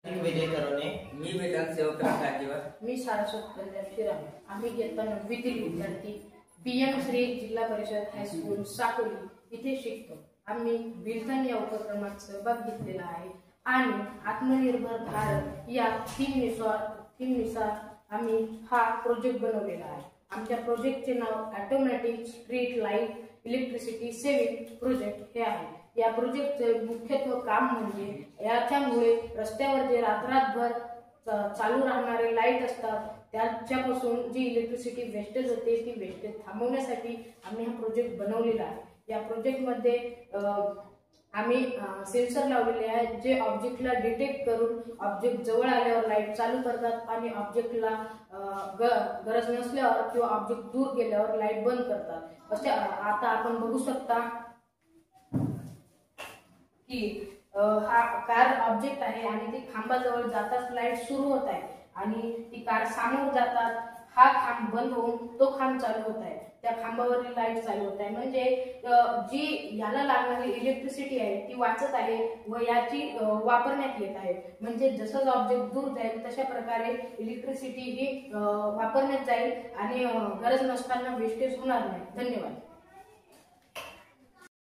विजय करोने, मी वेदांत सेवक राजाजीवर, मी सारस्वत कल्याण शिरामे. आम्ही इयत्ता 9वीतील विद्यार्थी PM श्री जिल्हा परिषद हायस्कूल साकोली इथे शिकतो. आम्ही विल्सन या उपक्रमात सहभाग घेतलेला आहे आणि आत्मनिर्भर भारत या थीमनुसार आम्ही हा प्रोजेक्ट बनवलेला आहे. आमच्या प्रोजेक्टचे नाव automatic street light electricity saving project हे आहे. या प्रोजेक्टचे मुख्यत्व काम म्हणजे याच्यामुळे रस्त्यावर जे रात्रभर चालू राहणारे लाईट असतात त्याच्यापासून जी इलेक्ट्रिसिटी वेस्टेज होते ती वेस्टेज थांबवण्यासाठी आम्ही हा प्रोजेक्ट बनवलेला आहे. या प्रोजेक्टमध्ये आम्ही सेन्सर लावलेले आहेत जे ऑब्जेक्टला डिटेक्ट करून ऑब्जेक्ट जवळ आल्यावर लाईट चालू करतात आणि ऑब्जेक्टला गरज नसल्यावर किंवा ऑब्जेक्ट दूर गेल्यावर लाईट बंद करतात. असे आता आपण बघू शकता की हा कार ऑब्जेक्ट आहे आणि ती खांबाजवळ जाताच लाईट सुरू होत आहे आणि ती कार समोर जातात हा खांब बंद होऊन तो खांब चालू होत आहे. त्या खांबावरील लाईट चालू होत आहे म्हणजे जी याला लागणारी इलेक्ट्रिसिटी आहे ती वाचत आहे व याची वापरण्यात येत आहे. म्हणजे जसं ऑब्जेक्ट दूर जाईल तशा प्रकारे इलेक्ट्रिसिटी ही वापरण्यात जाईल आणि गरज नसताना वेस्टेज होणार नाही. धन्यवाद.